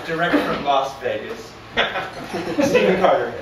direct from Las Vegas. Stephen Carter-Hicks.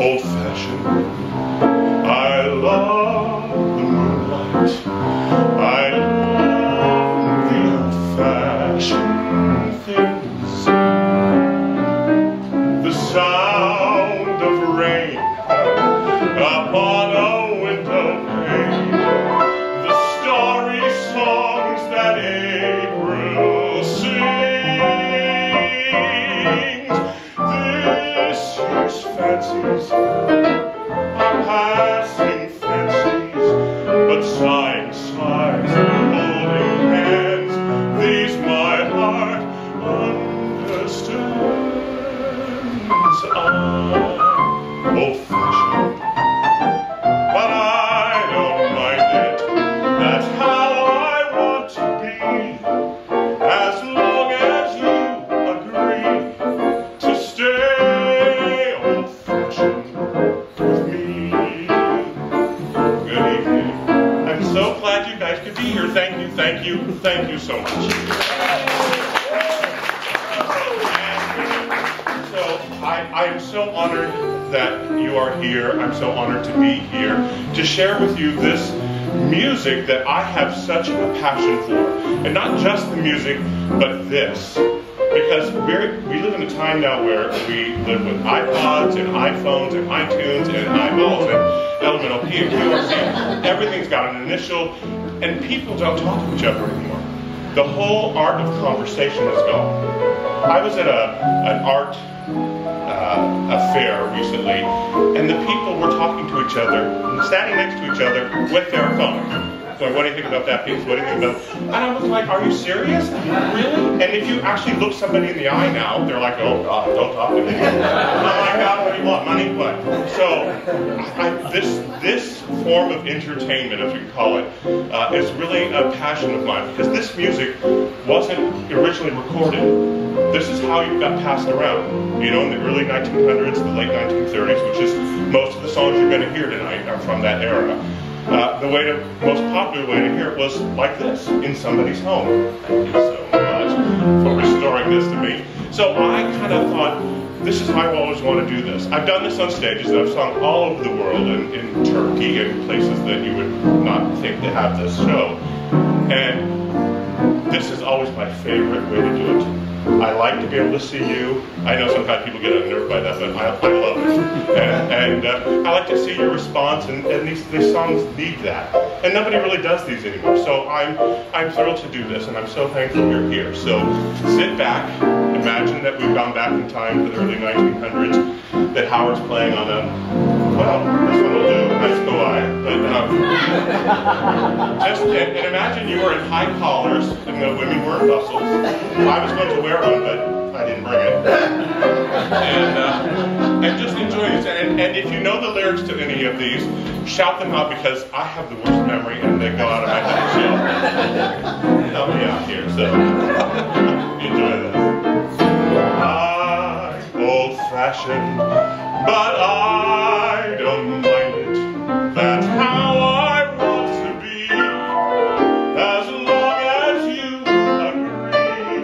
Old-fashioned. I love the moonlight. I love the old-fashioned things. The sound of rain upon a window pane. The starry songs that April sings. This year's fancies are passing fancies, but sighing sighs and holding hands, these my heart understands. I'm old-fashioned, but I don't mind it. That's how I want to be, as long as you agree to stay old-fashioned with me. Good evening. I'm so glad you guys could be here. Thank you, thank you, thank you so much. So I'm so honored that you are here. I'm so honored to be here to share with you this music that I have such a passion for. And not just the music, but this. Because we live in a time now where we live with iPods and iPhones and iTunes and eyeballs and Elemental P and QRC. Everything's got an initial, and people don't talk to each other anymore. The whole art of conversation is gone. I was at an art affair recently, and the people were talking to each other, standing next to each other with their phones. So what do you think about that piece? What do you think about that? And I was like, are you serious? Really? And if you actually look somebody in the eye now, they're like, oh God, don't talk to me. Oh my God, what do you want? Money? What? So this form of entertainment, as we call it, is really a passion of mine, because this music wasn't originally recorded. This is how it got passed around. You know, in the early 1900s, the late 1930s, which is most of the songs you're going to hear tonight are from that era. The most popular way to hear it was like this, in somebody's home. Thank you so much for restoring this to me. So I kind of thought, this is how I always want to do this. I've done this on stages, and I've sung all over the world, in Turkey and places that you would not think to have this show. And this is always my favorite way to do it. I like to be able to see you. I know sometimes people get unnerved by that, but I love it. And I like to see your response, and these songs need that. And nobody really does these anymore. So I'm thrilled to do this, and I'm so thankful you're here. So sit back, imagine that we've gone back in time to the early 1900s, that Howard's playing on a, well, this one will do, nice go I. But and imagine you were in high collars, and the women were in bustles. I was going to wear one, but I didn't bring it. And just enjoy it. And if you know the lyrics to any of these, shout them out, because I have the worst memory and they go out of my head. So help me out here. So enjoy this. I'm old-fashioned, but I don't mind it. That's how I want to be, as long as you agree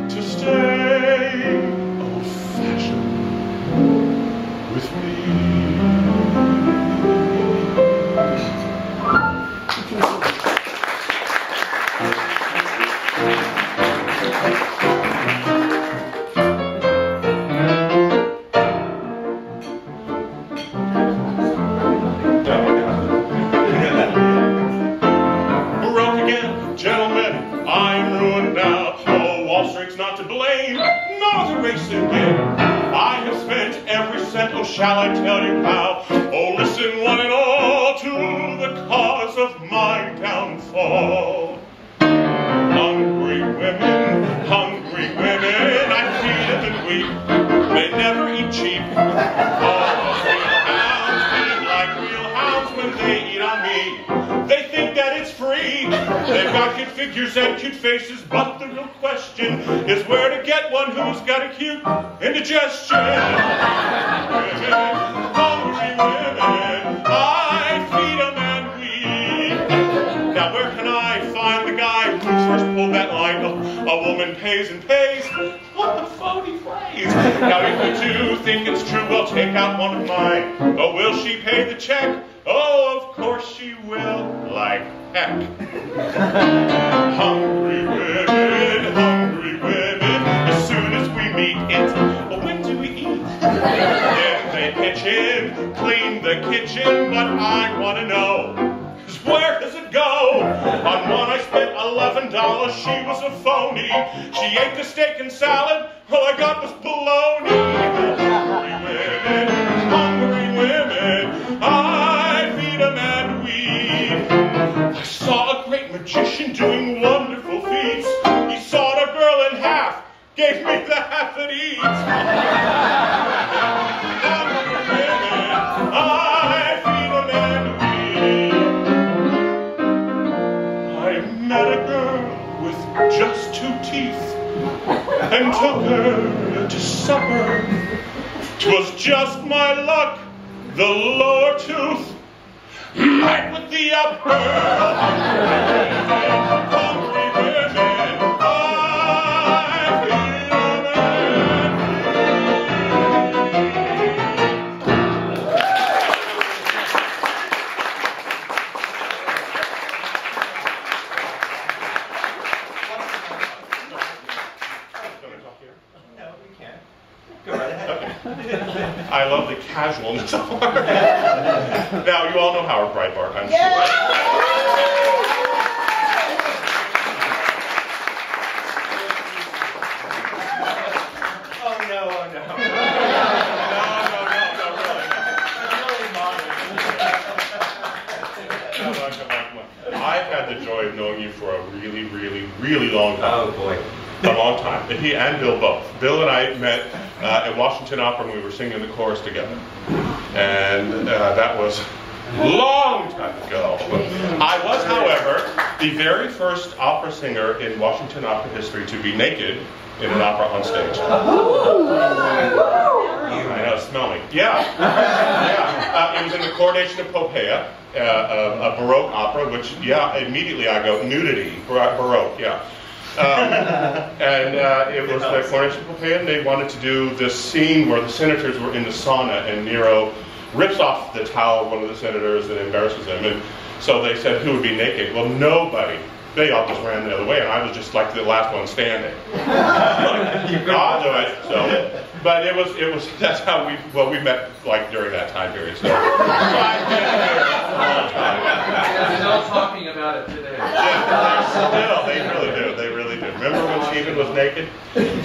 to stay old-fashioned with me. Shall I tell you how? Oh, listen one and all to the cause of my downfall. Hungry women, I feed them and weep. They never eat cheap. All real hounds eat like real hounds when they eat on me. They think that it's free. They've got cute figures and cute faces, but the real question is where to get one who's got a cute indigestion. Hungry women, I feed them and weep. Now where can I find the guy who first pulled that line? A woman pays and pays. What a phony phrase. Now if you do think it's true, well take out one of mine. Oh, will she pay the check? Oh, of course she will, like heck. Hungry women, as soon as we meet, it's, well, when do we eat? Then they pitch in, clean the kitchen, but I want to know, 'cause where does it go? On one I spent $11, she was a phony. She ate the steak and salad, all I got was bologna. Hungry women, I feed them and weep. I saw a great magician doing wonderful feats. He sawed a girl in half, gave me the half that eats. Hungry women, I feed them and weep. I met a girl with just 2 teeth and took her to supper. 'Twas just my luck, the lower tooth met with the upper. Hungry women, I feed them and No, we can't. Go right ahead. I love the casualness of our Now, you all know Howard Breitbart, I'm sure. Oh no, oh no. Come on. I've had the joy of knowing you for a really, really, really long time. Oh boy. A long time. And he and Bill both. Bill and I met at Washington Opera when we were singing the chorus together. And that was a long time ago. I was, however, the very first opera singer in Washington Opera history to be naked in an opera on stage. I know, smell me. Yeah. It was in the Coronation of Poppaea, a Baroque opera, which, immediately I go, nudity, Baroque, and it was the Coronation of Poppaea, and they wanted to do this scene where the senators were in the sauna, and Nero rips off the towel of one of the senators and embarrasses him. And so they said, who would be naked? Well, nobody they all just ran the other way, and I was just like the last one standing. I'll do it. So, but it was that's how we met like during that time period. So, they're still talking about it today. Yeah, they really do. Remember when Stephen was naked?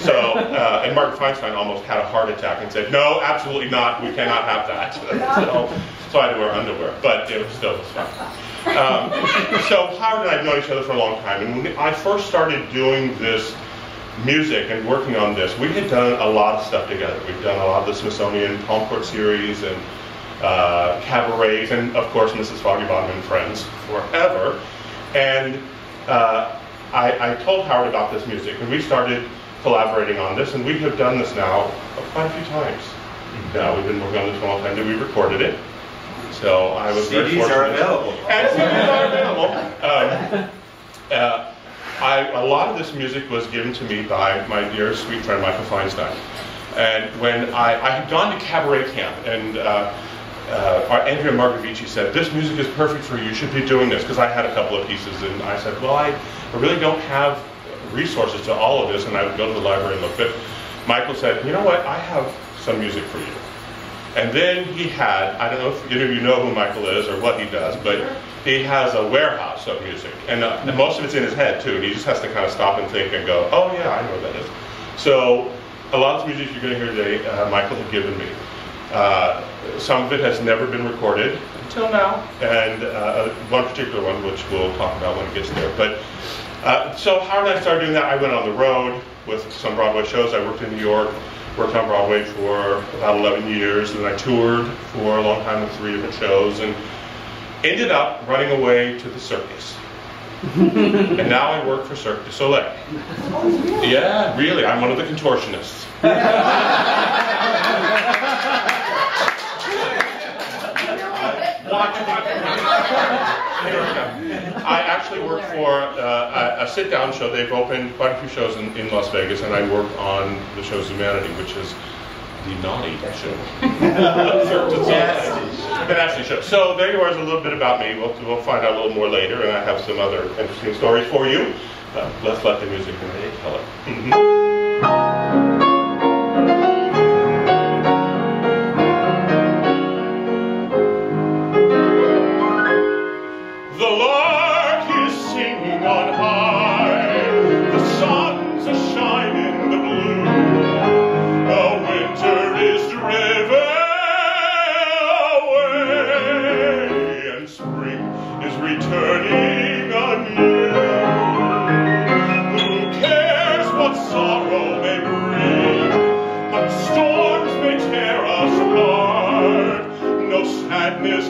So, and Martin Feinstein almost had a heart attack and said, "No, absolutely not. We cannot have that." So I had to wear underwear, but it was still fun. So Howard and I have known each other for a long time, and when I first started doing this music and working on this, we had done a lot of stuff together. We've done a lot of the Smithsonian Palm Court series and cabarets, and of course Mrs. Foggy Bottom and Friends forever. And I told Howard about this music, and we started collaborating on this, and we have done this now quite a few times. Now we've been working on this for a long time. We recorded it. So I was very fortunate. CDs are available. And CDs are available. A lot of this music was given to me by my dear sweet friend Michael Feinstein. And when I had gone to cabaret camp, and Andrea Margavici said, "This music is perfect for you. You should be doing this," because I had a couple of pieces, and I said, "Well, I really don't have resources to all of this," and I would go to the library and look. But Michael said, "You know what? I have some music for you." And then he had, I don't know if any of you know who Michael is or what he does, but he has a warehouse of music. And most of it's in his head, too. And he just has to kind of stop and think and go, "Oh, yeah, I know what that is." So a lot of the music you're going to hear today, Michael had given me. Some of it has never been recorded until now. And one particular one, which we'll talk about when it gets there. But so Howard and I started doing that. I went on the road with some Broadway shows. I worked in New York. Worked on Broadway for about 11 years, and I toured for a long time with 3 different shows, and ended up running away to the circus. And now I work for Cirque du Soleil. Yeah, really, I'm one of the contortionists. I actually work for a sit-down show. They've opened quite a few shows in Las Vegas, and I work on the show's Humanity, which is the naughty show. The nasty show. So there you are, is a little bit about me. We'll find out a little more later, and I have some other interesting stories for you. Let's let the music tell it.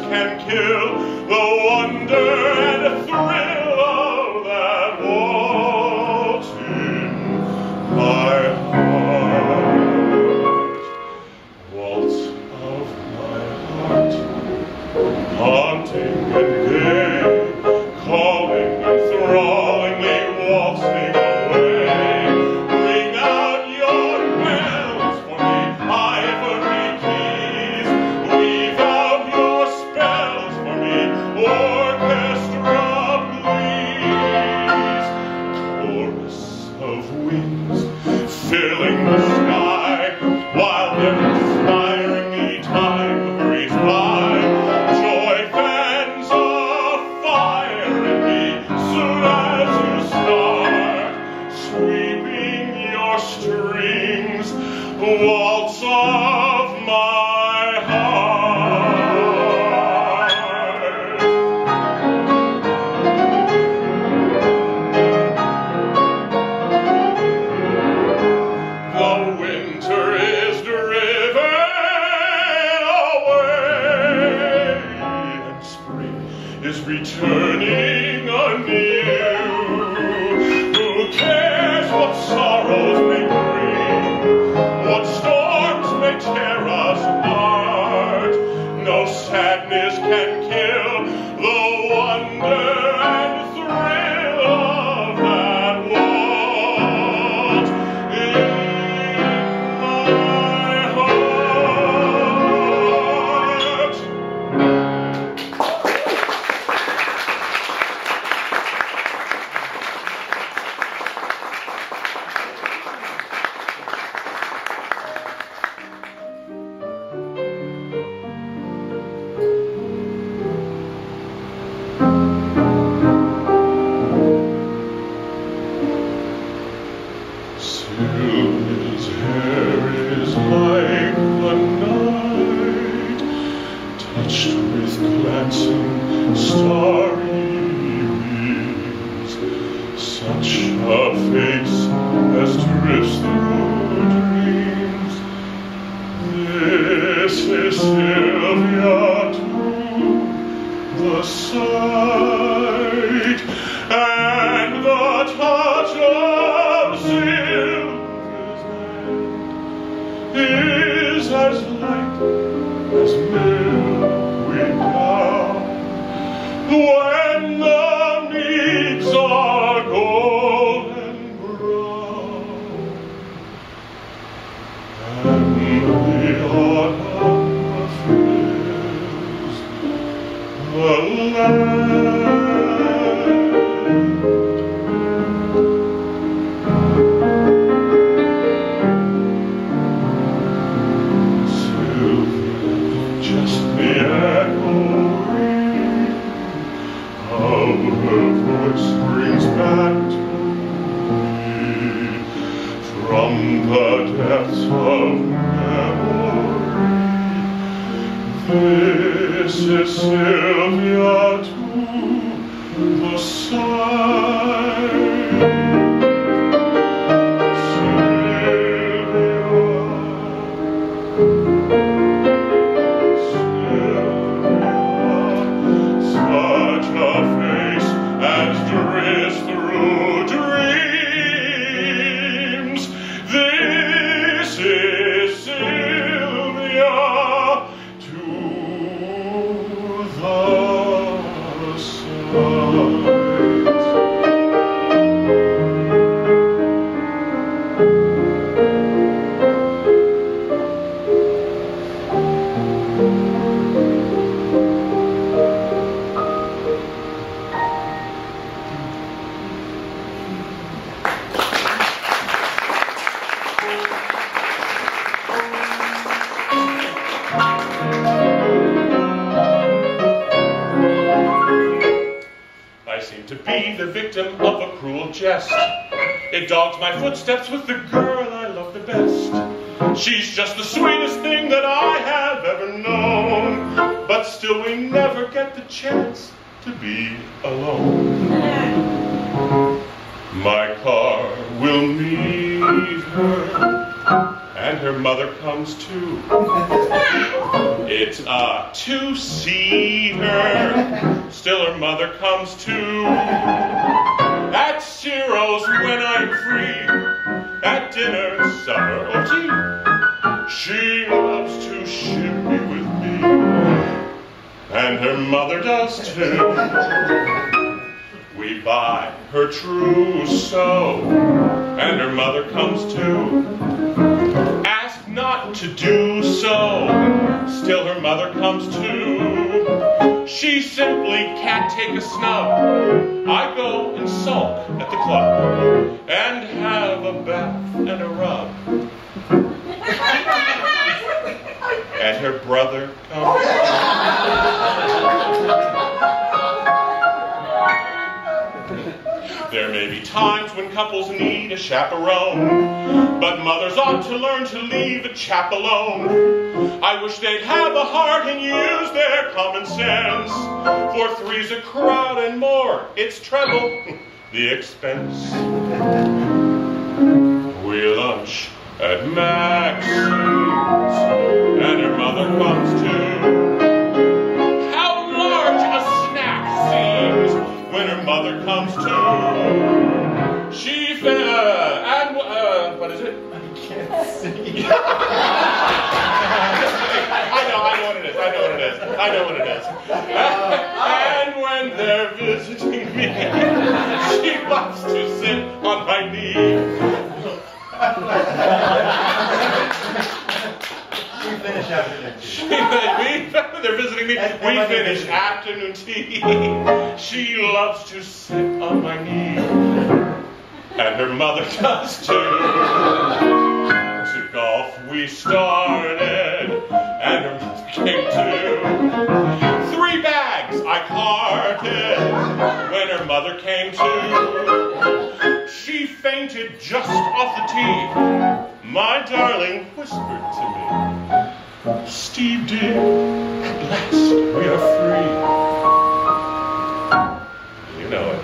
Can kill the wonder and the thrill of that waltz in my heart. Waltz of my heart, haunting and gay, calling and thrallingly waltzing away. Ring out your bells for me, ivory keys, weave out your spells for me, orchestra please. Chorus of wings filling the sky, while their inspiringly time hurries by. Joy fans of fire in me soon as you start, sweeping your strings, waltz of my heart. The winter is driven away, and spring is returning anew. Who cares what sorrows may bring, what storms may tear us apart? No sadness can kill the wonder and thrill of that waltz in my heart. Sylvia to the sight, and the touch of Sylvia's hand is as light as milkweed down when the meads are golden brown, and the autumn fills the land. Just the echoing of her voice brings back to me from the depths of memory. This is Sylvia to the side. Of a cruel jest. It dogs my footsteps with the girl I love the best. She's just the sweetest thing that I have ever known, but still we never get the chance to be alone. My car will meet her, and her mother comes too. It's a two-seater, still her mother comes too. At Ciro's when I'm free, at dinner, supper, or tea, she loves to shimmy with me, and her mother does too. We buy her trousseau, and her mother comes too. Ask not to do so, still her mother comes too. She simply can't take a snub. I go and sulk at the club, and have a bath and a rub. And her brother comes. There may be times when couples need a chaperone, but mothers ought to learn to leave a chap alone. I wish they'd have a heart and use their common sense, for three's a crowd and more, it's treble the expense. We lunch at Max's, and her mother comes too. How large a snack seems when her mother comes too. She what is it? I can't see. I know what it is. And when they're visiting me, she loves to sit on my knee. We finish afternoon tea. They're visiting me. We finish afternoon tea. She loves to sit on my knee, and her mother does too. To golf we started, and her mother came too. 3 bags I carted when her mother came too. She fainted just off the tee. My darling whispered to me, Steve dear, at last we are free. You know it.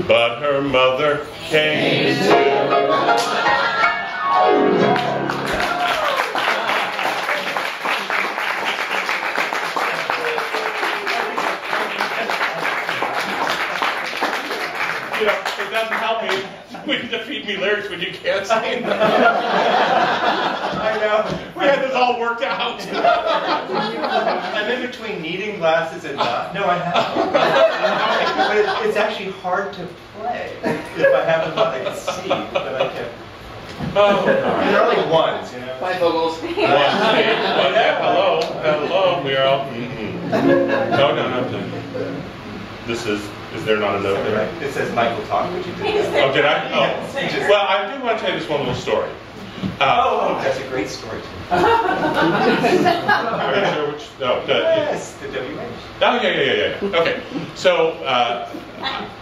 But her mother came too. doesn't help me when you feed me lyrics when you can't sing. I know. We had this all worked out. I'm in between needing glasses and not. No, I haven't. But it's actually hard to play if I have them on. I can see, but I can't. Oh, And they're only ones, you know. Five vocals. Hello, hello, we are all. No. This is there not a note there? It says Michael talk, but you did that. Oh, did I? Oh. Yes. Well, I do want to tell you this one little story. That's a great story. Are you sure which? No, Yes, the WH. Oh, yeah. Okay, so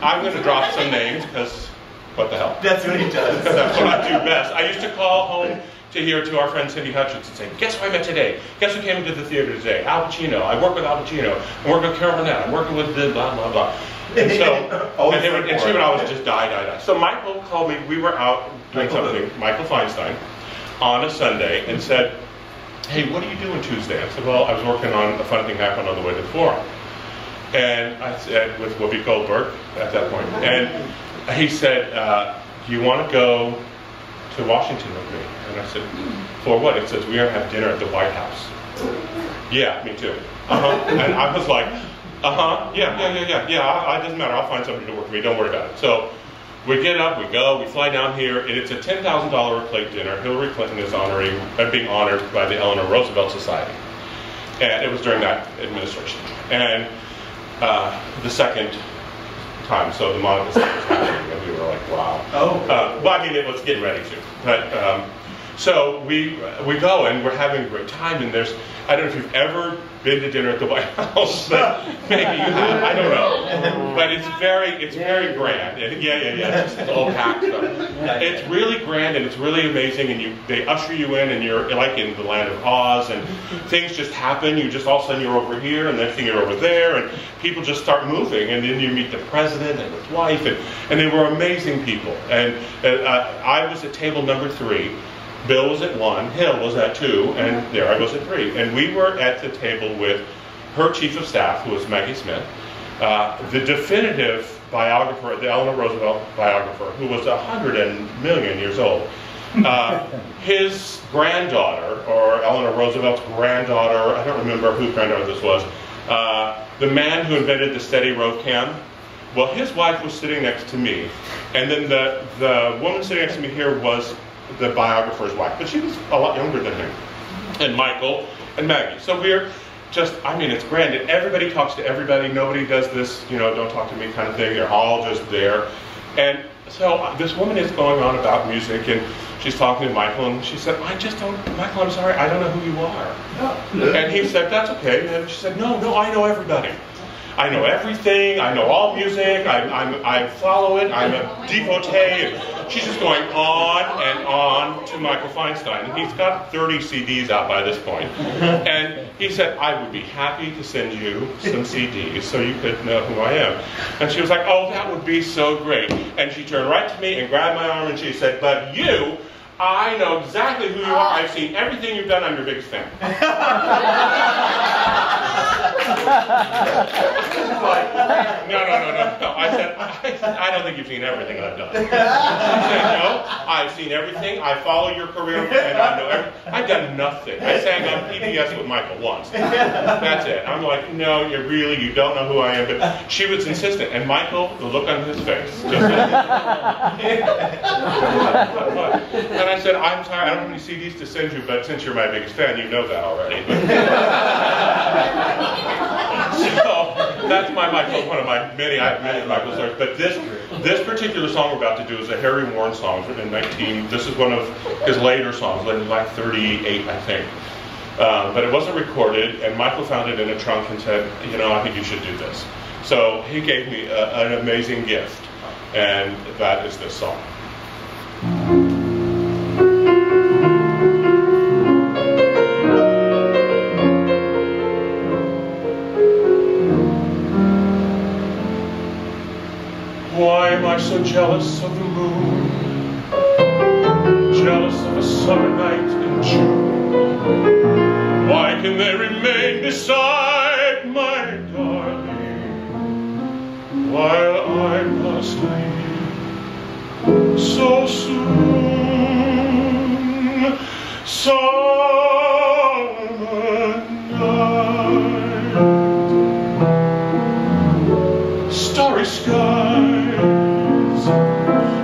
I'm going to drop some names because what the hell? That's what he does. That's what I do best. I used to call home to our friend Cindy Hutchins and say, guess who I met today? Guess who came into the theater today? Al Pacino. I work with Al Pacino. I'm working with Carol Burnett. I'm working with the blah, blah, blah. And so, and she would always just die. So Michael called me. We were out doing something, Michael Feinstein, on a Sunday and said, hey, what are you doing Tuesday? I said, well, I was working on a funny thing happened on the way to the forum. And I said, with Whoopi Goldberg at that point. And he said, do you want to go to Washington with me? And I said, for what? He says, we're going to have dinner at the White House. Yeah, me too. And I was like, yeah, it doesn't matter. I'll find somebody to work with me. Don't worry about it. So we get up, we go, we fly down here, and it's a $10,000 a plate dinner. Hillary Clinton is being honored by the Eleanor Roosevelt Society. And it was during that administration. And the second time, so the Monica stuff was happening, and we were like, wow. Well, I mean, it was getting ready to. But, so we go, and we're having a great time, and there's, I don't know if you've ever been to dinner at the White House, but maybe you have, I don't know. But it's very grand, and it's just all packed stuff. It's really grand, and it's really amazing, and they usher you in, and you're like in the land of Oz, and things just happen. You just, all of a sudden you're over here, and next thing you're over there, and people just start moving, and then you meet the president and his wife, and they were amazing people. And I was at table number 3. Bill was at 1, Hill was at 2, and there I was at 3. And we were at the table with her chief of staff, who was Maggie Smith, the definitive biographer, the Eleanor Roosevelt biographer, who was 100 million years old. His granddaughter, or Eleanor Roosevelt's granddaughter, I don't remember whose granddaughter this was, the man who invented the steady road cam. Well, his wife was sitting next to me, and then the woman sitting next to me here was the biographer's wife, but she was a lot younger than him, and Michael and Maggie. So we're just, I mean, it's grand, and everybody talks to everybody. Nobody does this, don't talk to me kind of thing. They're all just there. And so this woman is going on about music, and she's talking to Michael, and she said, Michael, I'm sorry, I don't know who you are. And he said, that's okay. And she said, no, I know everybody. I know everything. I know all music. I follow it. I'm a devotee. And she's just going on and on to Michael Feinstein. And he's got 30 CDs out by this point. And he said, I would be happy to send you some CDs so you could know who I am. And she was like, oh, that would be so great. And she turned right to me and grabbed my arm and she said, but you, I know exactly who you are. I've seen everything you've done. I'm your biggest fan. No. I said, I don't think you've seen everything I've done. She said, no, I've seen everything. I follow your career, and I know everything. I've done nothing. I sang on PBS with Michael once. That's it. I'm like, no, you don't know who I am. But she was insistent, and Michael, the look on his face, just and I said, I'm sorry, I don't have any CDs to send you, but since you're my biggest fan, you know that already. So that's my Michael, one of my many Michael songs. But this particular song we're about to do is a Harry Warren song written in this is one of his later songs, like 38, I think. But it wasn't recorded, and Michael found it in a trunk and said, I think you should do this. So he gave me an amazing gift, and that is this song. Why am I so jealous of the moon? Jealous of a summer night in June? Why can they remain beside my darling while I must leave? so soon, summer night, starry skies,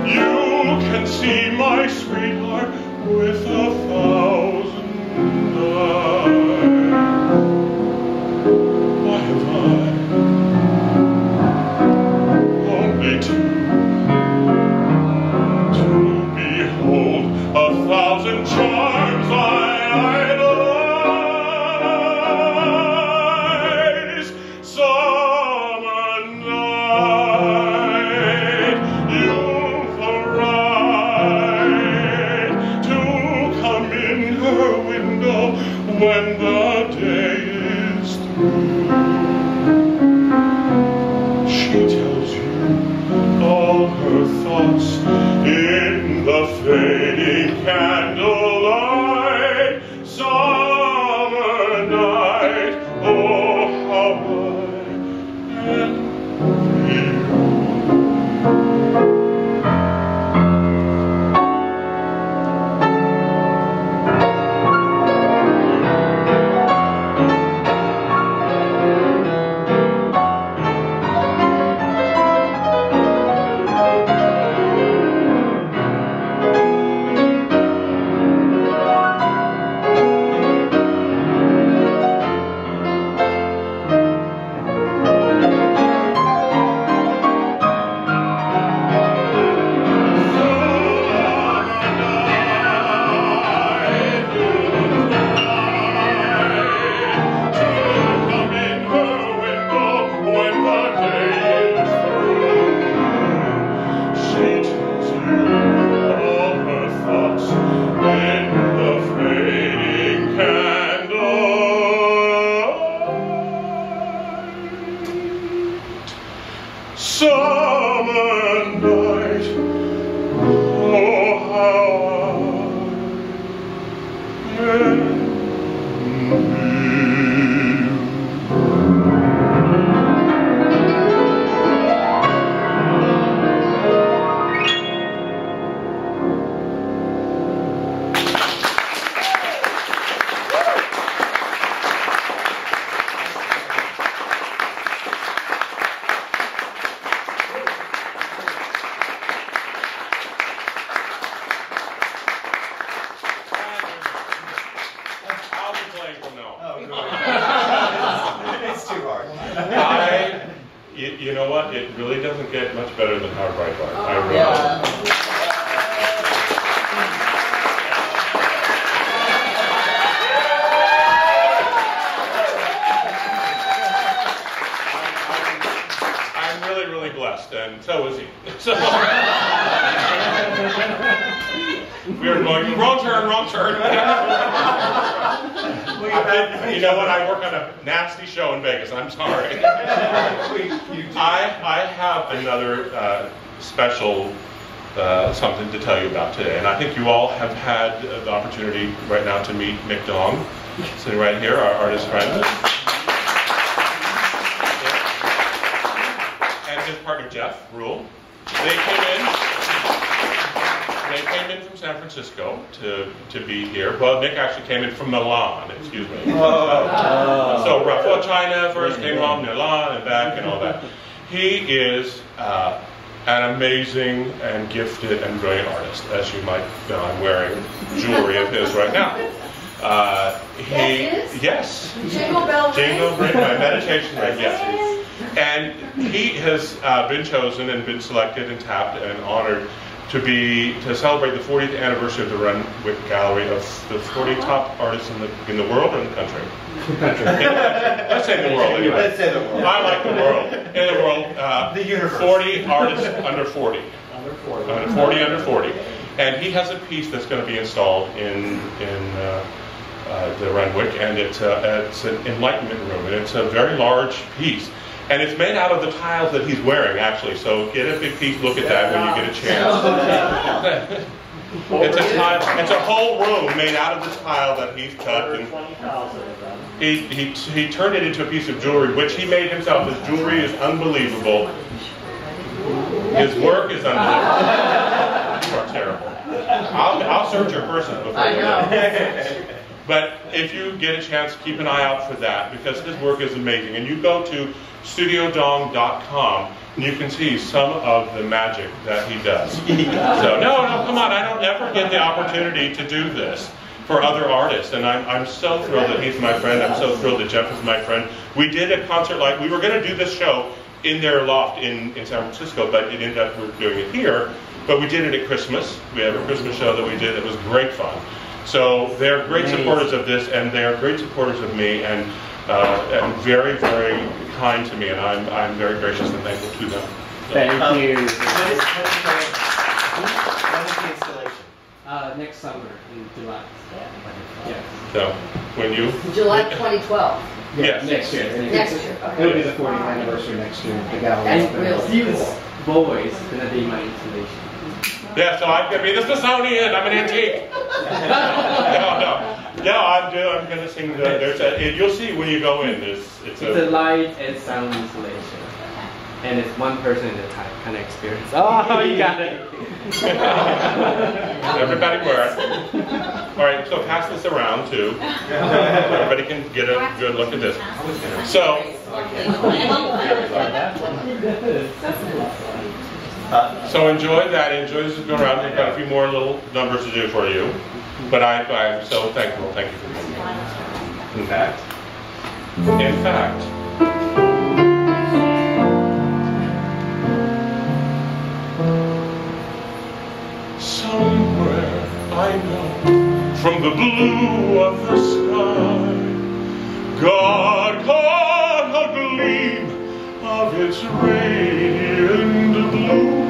you can see my sweetheart with 1,000 eyes. Why have I only two to behold 1,000 charms I idolize? Summer night, you've arrived to come in her window when the day is through. She tells you all her thoughts in the fading candlelight. Summer night, oh how I envy you. Summer night, oh how I envy you. I'll be playing from now on. Oh, good. It's too hard. You know what? It really doesn't get much better than Hard Right Bar. I really I'm really blessed, and so is he. So, we are going, wrong turn. You know what? I work on a nasty show in Vegas. I'm sorry. I have another special something to tell you about today, and I think you all have had the opportunity right now to meet Mick Dong, sitting right here, our artist friend, and his partner Jeff Rule. They came in from San Francisco to be here. Well, Nick actually came in from Milan, excuse me. So Raphael China first came on Milan and back and all that. He is an amazing and gifted and brilliant artist, as you might know. I'm wearing jewelry of his right now. Yes. Jingle bell ring. Jingle ring, my meditation ring, yes. And he has been chosen and been selected and tapped and honored to celebrate the 40th anniversary of the Renwick Gallery of the 40 top artists in the world or in the country? Let's say the world. Anyway. Let's say the world. I like the world. In the world, the universe. 40 artists under 40. Under 40 under 40. And he has a piece that's going to be installed in the Renwick, and it's an enlightenment room, and it's a very large piece. And it's made out of the tiles that he's wearing, actually. So get a big peek, look at that when you get a chance. It's a tile. It's a whole room made out of this tile that he's cut. And he turned it into a piece of jewelry, which he made himself. His jewelry is unbelievable. His work is unbelievable. terrible. I'll search your purses before I you know. leave. But if you get a chance, keep an eye out for that, because his work is amazing. And you go to studiodong.com, and you can see some of the magic that he does. So, no, come on, I don't ever get the opportunity to do this for other artists, and I'm so thrilled that he's my friend. I'm so thrilled that Jeff is my friend. We did a concert, we were going to do this show in their loft in San Francisco, but it ended up we're doing it here. But we did it at Christmas. We have a Christmas show that we did. It was great fun. So they're great supporters of this, and they're great supporters of me, and very, very kind to me, and I'm very gracious and thankful to them. So. Thank you. When is the installation? Next summer in July. Yes. So when you? July 2012. Yes. Next year. Next year. Okay. It'll be the 40th anniversary next year. The gallery. That's really cool. This boy is going to be my installation. Yeah, so I'm going to be the Smithsonian. I'm an antique. No, I'm going to sing. You'll see when you go in. It's a light and sound installation. And it's one person at a time kind of experience. Oh, you got it. Everybody wear it. All right, so pass this around too. Everybody can get a good look at this. So enjoy that. Enjoy this going around. We've got a few more little numbers to do for you. But I'm so thankful. Thank you for being here. In fact, somewhere I know, from the blue of the sky, God caught a gleam of its radiant blue,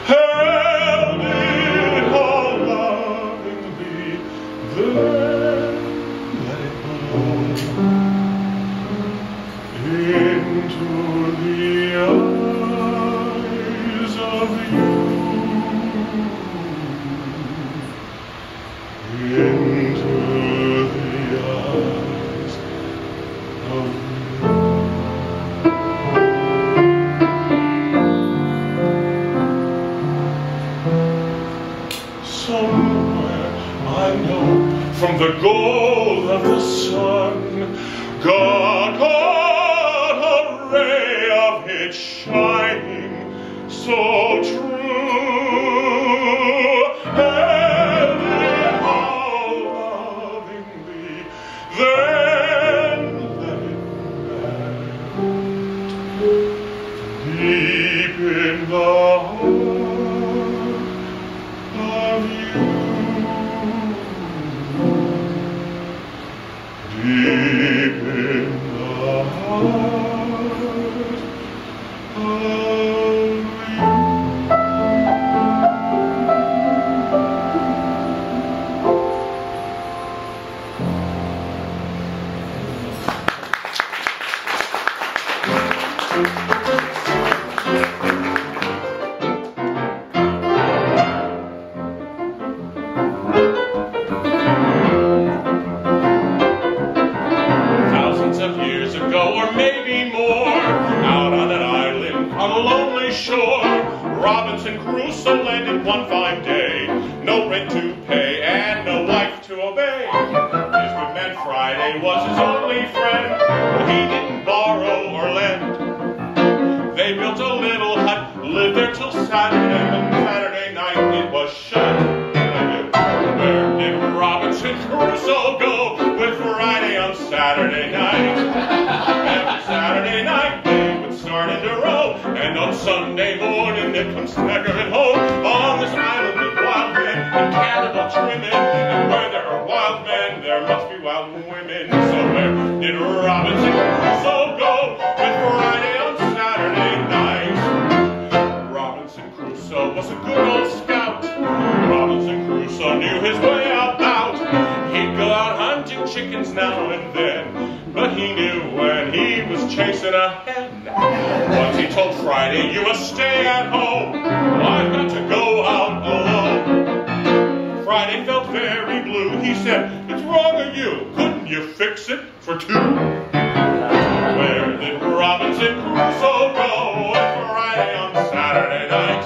held it all lovingly, then let it blow into the eyes of you. Into the eyes of you. Somewhere I know, from the gold of the sun, God caught a ray of it shining so true. Then let it melt deep in the heart of you, deep in the heart of you. Thousands of years ago, or maybe more, out on an island on a lonely shore, Robinson Crusoe landed one fine day. No rent to pay and no wife to obey. His good man Friday was his only friend, but he didn't borrow or lend. They built a little hut, lived there till Saturday, and Saturday night it was shut. Where did Robinson Crusoe go with Friday on Saturday night? Every Saturday night they would start in a row, and on Sunday morning they'd come staggering home. On this island of wild men and cannibal trimming, and where there are wild men, there must be wild women. So where did Robinson Crusoe go with Friday on Saturday night? Robinson Crusoe was a good old scout. Robinson Crusoe knew his way about. He'd go out hunting chickens now and then, but he knew when he was chasing a hen. Once he told Friday, "You must stay at home. I've got to go out alone." Friday felt very blue. He said, "It's wrong of you. Couldn't you fix it for two?" Where did Robinson Crusoe go Friday on Saturday night?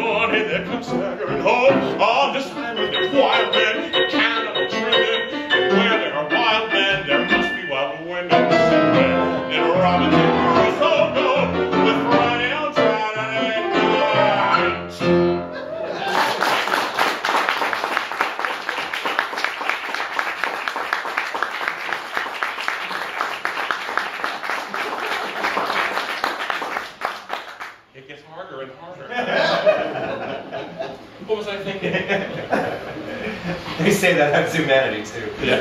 morning there comes staggering home on this island. There's wild men and cannibal children, and where there are wild men, there must be wild women somewhere. In Robinson Crusoe, with Friday on Saturday night. It gets harder and harder. What was I thinking? They say that has humanity too. Yeah.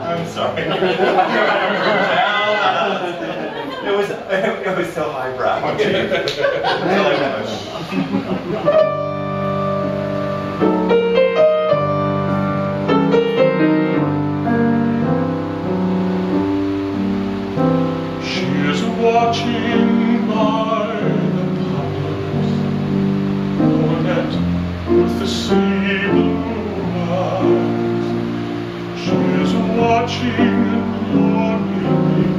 I'm sorry. It was so highbrow. She is watching by the poplars, brunette with the sea blue eyes. She is watching longingly,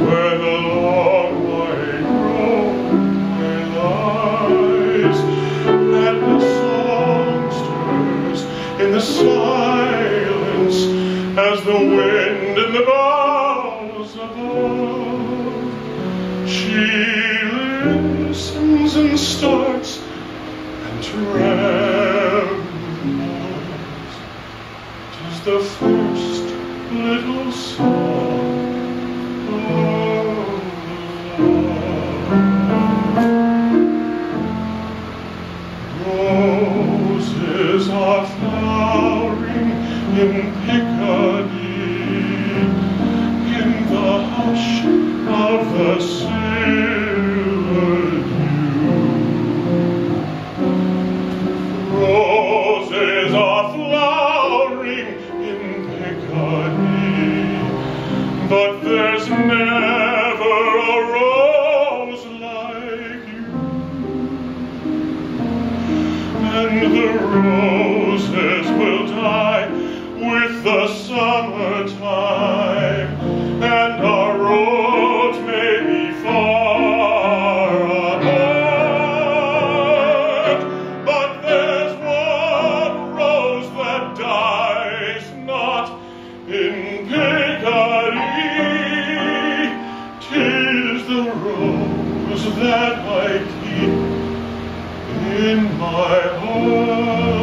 where the long white roadway lies, and the songsters in the silence as the wind in the boughs above. She listens and starts and trembles. 'Tis the first little song of love. Roses are flowering in Piccadilly, in the hush of the silver dew. Roses are flowering in Piccadilly, but there's never a rose like you. And the roses will die with the summertime, and our roads may be far apart, but there's one rose that dies not in Piccadilly. 'Tis the rose that I keep in my heart.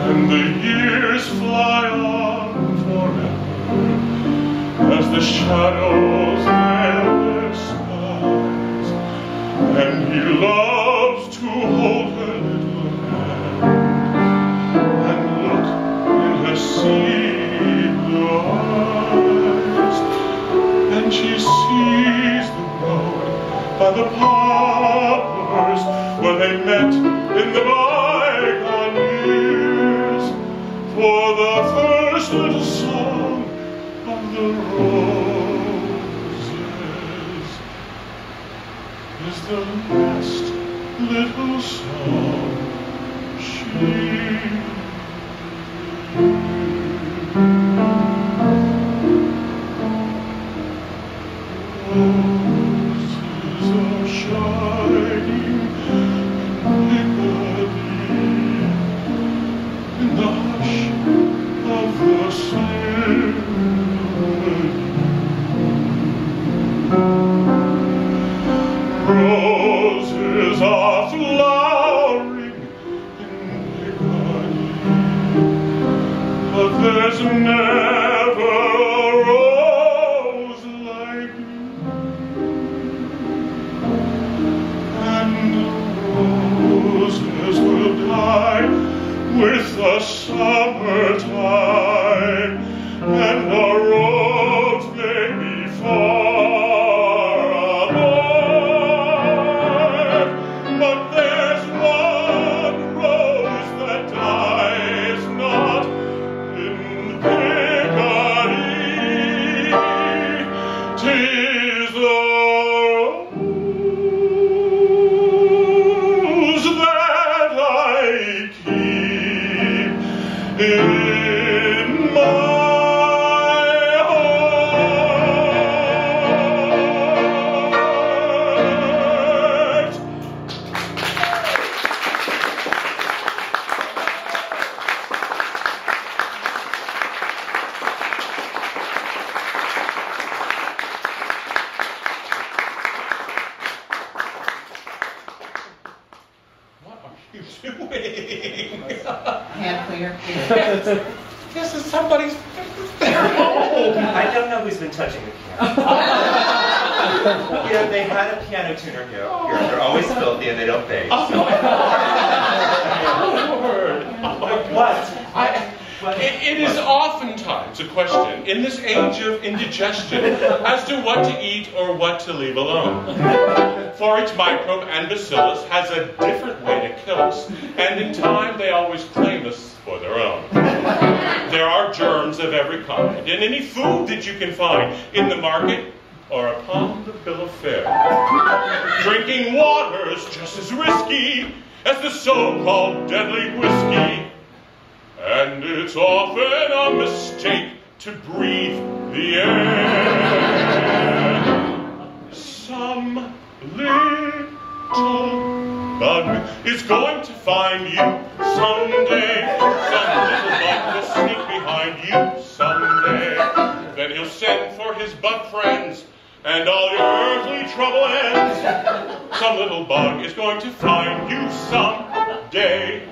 And the years fly on forever as the shadows veil their skies, and he loves to hold her little hand and look in her sea blue eyes, and she sees the road by the poplars where they met in the bygone years, for the first little song of the roses is the last little song she roses are shining in Piccadilly, in the hush of the silver dew. Roses are flowering in Piccadilly, but there's never a rose like you. And the roses will die with the summertime, and our roads may be far apart, but there's one rose that dies not in Piccadilly. 'Tis the rose that I in my heart. What are you doing? Hand cleaner. This is somebody's. I don't know who's been touching the piano. You know, they had a piano tuner here. They're always filthy and they don't bathe. Oh, Lord. Oh, my God. It is oftentimes a question in this age of indigestion as to what to eat or what to leave alone. For each microbe and bacillus has a different way to kill us, and in time they always claim us for their own. There are germs of every kind in any food that you can find in the market or upon the bill of fare. Drinking water is just as risky as the so-called deadly whiskey. And it's often a mistake to breathe the air. Some little bug is going to find you someday. Some little bug will sneak behind you someday. Then he'll send for his bug friends, and all your earthly trouble ends. Some little bug is going to find you someday.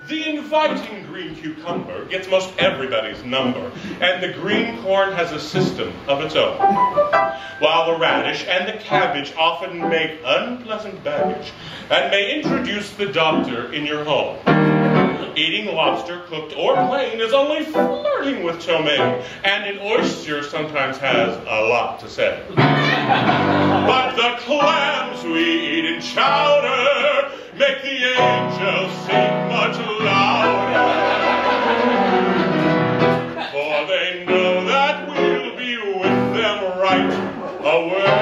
The inviting green cucumber gets most everybody's number, and the green corn has a system of its own. While the radish and the cabbage often make unpleasant baggage and may introduce the doctor in your home. Eating lobster, cooked or plain, is only flirting with ptomaine, and an oyster sometimes has a lot to say. But the clams we eat in chowder make the angels sing much louder. For they know that we'll be with them right away.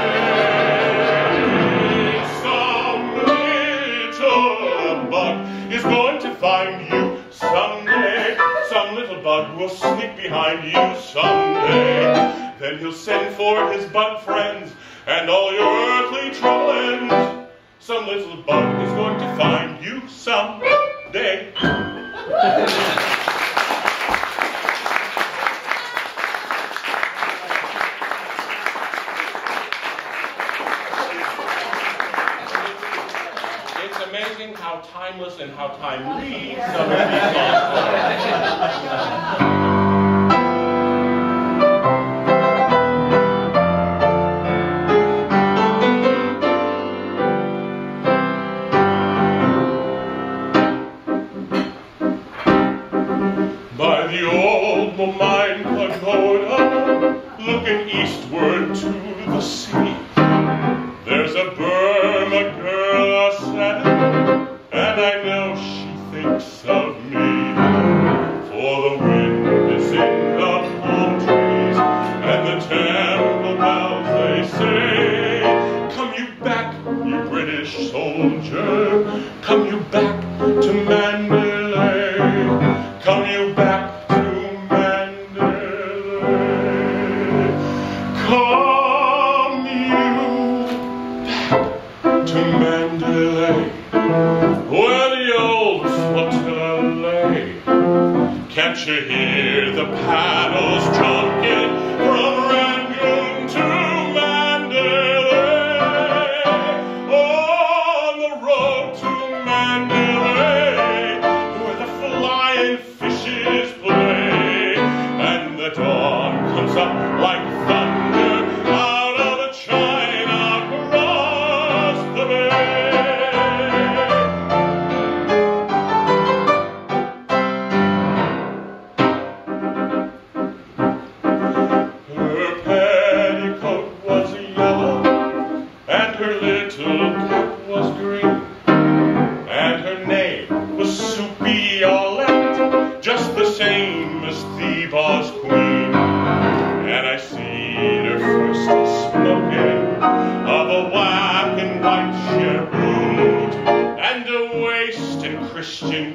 Some little bug is going to find you someday. Some little bug will sneak behind you someday. Then he'll send for his bug friends, and all your earthly trouble ends. Some little bug is going to find you someday. It's amazing how timeless and how timely some of these songs are. By the old mine pagoda, looking eastward to the sea, there's a Burma girl a-setting, and I know she thinks of me. For the wind is in the palm trees, and the temple bells they say, come you back, you British soldier, come you back to Mandalay. Come you back to Mandalay. Come you back to Mandalay, where the old flotilla lay. Can't you hear the paddles drunken from Rangoon to Mandalay? On the road to Mandalay, where the flying fishes play, and the dawn comes up like thunder out of the China across the bay. Christian